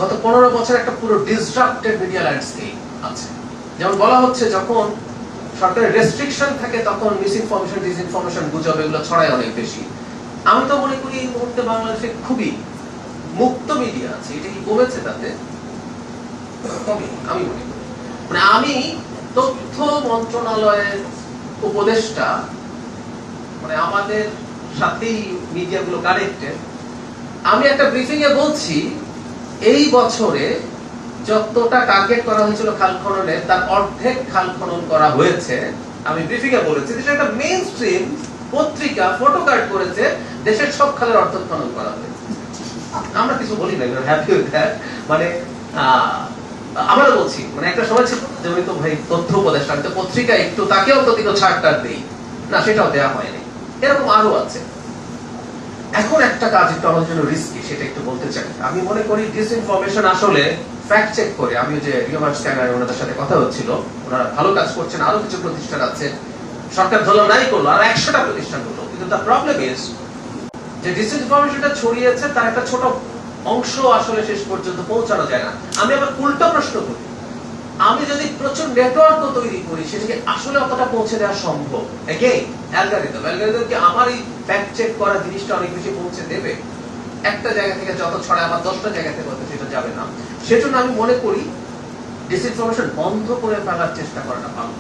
গত 15 বছর একটা পুরো ডিসরাপ্টেড মিডিয়া ল্যান্ডস্কেপ আছে। যেমন বলা হচ্ছে যখন সরকারের রেস্ট্রিকশন থাকে তখন মিসইনফরমেশন, ডিসইনফরমেশন, গুজব এগুলো ছড়ায় অনেক বেশি। আমি তো মনে করি এই মুহূর্তে বাংলাদেশে খুবই মুক্ত মিডিয়া আছে। এটা কি কমেছে? তাতে কমে আমি মনে করি। মানে আমি তথ্য মন্ত্রণালয়ের উপদেষ্টা, মানে আমাদের সাথেই মিডিয়াগুলো কানেক্টেড। আমি একটা ব্রিফিং এ বলছি এই বছরে যতটা টার্গেট করা হয়েছিল খাল খননের তার অর্ধেক খাল খনন করা হয়েছে। আমি ব্রিফিং এ বলেছি যে একটা মেইন স্ট্রিম পত্রিকা ফটোকার্ড করেছে দেশের সব খালের অর্ধেক খনন করা হয়েছে। আমরা কিছু বলি না, হ্যাপি উইথ দ্যাট। মানে আমরা বলছি মানে একটা সময় ছিল যে ওই তো ভাই তথ্য উপদেষ্টা, আমি তো পত্রিকা একটু তাকেও তো দিকে ছাড়টার দেই না, সেটাও দেওয়া হয়নি। এরকম আরো আছে। এখন একটা কাজ একটু আমাদের জন্য রিস্কি, সেটা একটু বলতে চাই। আমি মনে করি ডিসইনফরমেশন আসলে ফ্যাক্ট চেক করে, আমি যে রিওমার স্ক্যানার ওনাদের সাথে কথা হচ্ছিল, ওনারা ভালো কাজ করছেন, আরো কিছু প্রতিষ্ঠান আছে, সরকার ধরলো নাই করলো, আর 100টা প্রতিষ্ঠান হলো, কিন্তু দ্য প্রবলেম ইজ যে ডিসইনফরমেশনটা ছড়িয়েছে তার একটা ছোট অংশ আসলে শেষ পর্যন্ত পৌঁছানো যায় না। আমি আবার উল্টো প্রশ্ন করি, আমি যদি প্রচুর নেটওয়ার্ক তৈরি করি সেটাকে আসলে অতটা পৌঁছে দেওয়া সম্ভব? এগেইন অ্যালগরিদম কি আমার এই ফ্যাক্ট চেক করা জিনিসটা অনেক বেশি পৌঁছে দেবে? একটা জায়গা থেকে যত ছড়ায় আমার 10টা জায়গা থেকে হয়তো সেটা যাবে না। সেজন্য আমি মনে করি ডিসইনফরমেশন বন্ধ করে ফেলার চেষ্টা করাটা ভালো।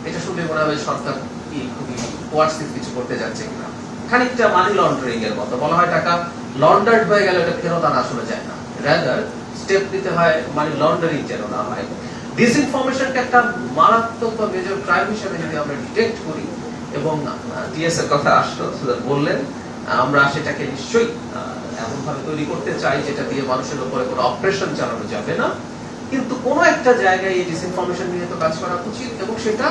এটা শুনলে মনে হবে সরকার কি খুবই কোয়ার্সিভ কিছু করতে যাচ্ছে কিনা। খানিকটা মানি লন্ডারিং এর মতো, বলা হয় টাকা লন্ডার্ড হয়ে গেলে এটা ফেরত আনা আসলে যায় না, রাদার স্টেপ নিতে হয় মানি লন্ডারিং যেন না হয়। ডিসইনফরমেশনকে একটা মারাত্মক বা মেজর ক্রাইম হিসেবে যদি আমরা ডিটেক্ট করি, এবং টিএস এর কথা আসলো বললেন, আমরা সেটাকে নিশ্চয়ই এমন ভাবে তৈরি করতে চাই যেটা দিয়ে মানুষের উপরে কোনো অপারেশন চালানো যাবে না, কিন্তু কোনো একটা জায়গায় এই ডিসইনফরমেশন নিয়ে তো কাজ করা উচিত, এবং সেটা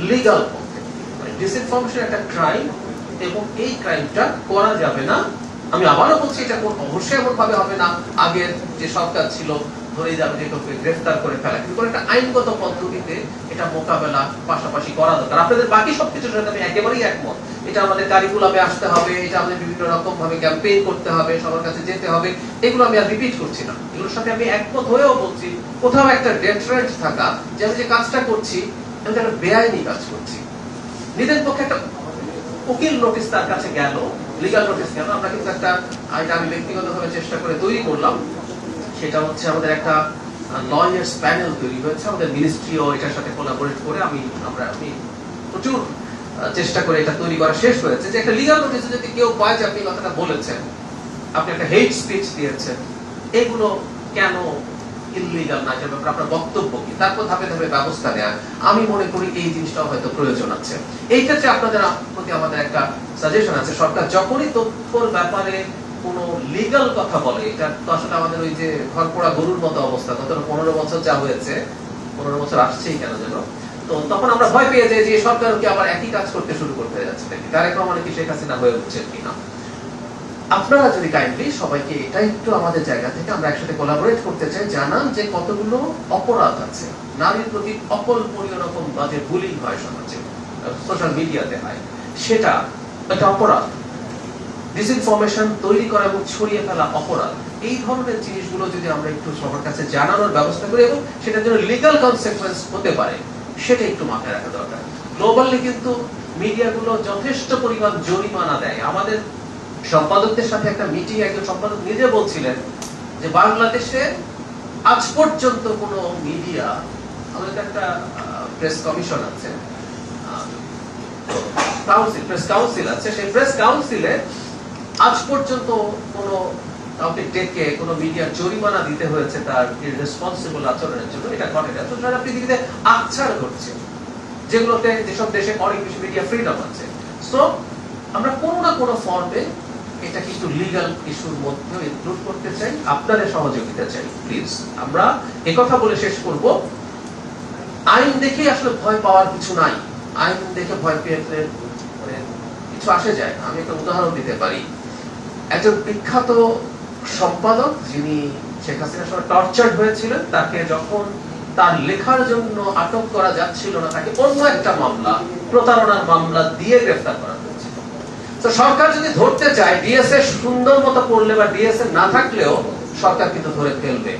লিগ্যাল পথে। মানে ডিসইনফরমেশন একটা ক্রাইম, এবং এই ক্রাইমটা করা যাবে না। আমি আবারও বলছি এটা অবশ্যই এমন ভাবে হবে না আগের যে সরকার ছিল ধরে যাবে যে কাউকে গ্রেফতার করে ফেলা, কিন্তু একটা আইনগত পদ্ধতিতে এটা মোকাবেলা পাশাপাশি করা দরকার। আপনাদের বাকি সবকিছুর সাথে আমি একেবারেই একমত। এটা আমাদের কারিকুলামে আসতে হবে, এটা আমাদের বিভিন্ন রকম ভাবে ক্যাম্পেইন করতে হবে, সবার কাছে যেতে হবে, এগুলো আমি আর রিপিট করছি না। এগুলোর সাথে আমি একমত হয়েও বলছি কোথাও একটা ডেটারেন্ট থাকা, যে আমি যে কাজটা করছি আমি একটা বেআইনি কাজ করছি। নিজের পক্ষে একটা উকিল নোটিশ তার কাছে গেল, লিগ্যাল নোটিশ গেল, আমরা কিন্তু একটা আইটা আমি ব্যক্তিগতভাবে চেষ্টা করে তৈরি করলাম। সেটা হচ্ছে আমাদের একটা লয়ার্স প্যানেল তৈরি হয়েছে, আমাদের মিনিস্ট্রিও এটার সাথে কোলাবোরেট করে আমি প্রচুর চেষ্টা করে এটা তৈরি করা শেষ হয়েছে, যে একটা লিগ্যাল নোটিশে যদি কেউ পায় যে আপনি কথাটা বলেছেন, আপনি একটা হেট স্পিচ দিয়েছেন, এগুলো কেন ইললিগাল না, যে ব্যাপারে আপনার বক্তব্য কি, তারপর ধাপে ধাপে ব্যবস্থা নেওয়া। আমি মনে করি এই জিনিসটাও হয়তো প্রয়োজন আছে। এই ক্ষেত্রে আপনাদের প্রতি আমাদের একটা সাজেশন আছে, সরকার যখনই তথ্যর ব্যাপারে কোন লিগ্যাল কথা বলে, এটা তো আসলে আমাদের ওই যে ঘর পোড়া গরুর মতো অবস্থা, গত 15 বছর যা হয়েছে, 15 বছর আসছেই কেন যেন, তো তখন আমরা ভয় পেয়ে যাই যে সরকার কি আবার একই কাজ করতে শুরু করতে যাচ্ছে নাকি, তারেক রহমান কি শেখ হাসিনা হয়ে উঠছে কিনা। আপনারা যদি কাইন্ডলি সবাইকে এটা একটু আমাদের জায়গা থেকে আমরা একসাথে কোলাবোরেট করতে চাই, জানান যে কতগুলো অপরাধ আছে, নারীর প্রতি অকল্পনীয় রকম বাজে বুলিং হয় সমাজে, সোশ্যাল মিডিয়াতে হয়, সেটা একটা অপরাধ। ডিসইনফরমেশন তৈরি করা এবং ছড়িয়ে ফেলা অপরাধ। এই ধরনের জিনিসগুলো যদি আমরা একটু সবার কাছে জানানোর ব্যবস্থা করি এবং সেটার জন্য লিগ্যাল কনসিকুয়েন্স হতে পারে, সেটা একটু মাথায় রাখা দরকার। গ্লোবালি কিন্তু মিডিয়াগুলো যথেষ্ট পরিমাণ জরিমানা দেয়। আমাদের সম্পাদকদের সাথে একটা মিটিং, একজন সম্পাদক নিজে বলছিলেন যে বাংলাদেশে আজ পর্যন্ত কোনো মিডিয়া, আমাদের একটা প্রেস কমিশন আছে, প্রেস কাউন্সিল আছে, সেই প্রেস কাউন্সিলে আজ পর্যন্ত কোনো কাউকে ডেকে কোনো মিডিয়ার জরিমানা দিতে হয়েছে তার ইররেসপন্সিবল আচরণের জন্য, এটা ঘটে না। তো সারা পৃথিবীতে আচ্ছাড় ঘটছে, যেগুলোতে যেসব দেশে অনেক বেশি মিডিয়া ফ্রিডম আছে। সো আমরা কোনো না কোনো ফর্মে এটা কিন্তু লিগ্যাল ইস্যুর মধ্যে ইনক্লুড করতে চাই, আপনাদের সহযোগিতা চাই প্লিজ। আমরা একথা বলে শেষ করব, আইন দেখে আসলে ভয় পাওয়ার কিছু নাই। আইন দেখে ভয় পেয়ে কিছু আসে যায় না। আমি একটা উদাহরণ দিতে পারি। একজন বিখ্যাত সম্পাদক যিনি শেখ হাসিনার সময় টর্চার্ড হয়েছিলেন, তাকে যখন তার লেখার জন্য আটক করা যাচ্ছিল না, তাকে অন্য একটা মামলা, প্রতারণার মামলা দিয়ে গ্রেফতার করা হয়েছিল। তো সরকার যদি ধরতে চায়, ডিএসএ সুন্দর মতো করলে বা ডিএসএ না থাকলেও সরকার কিন্তু ধরে ফেলবে।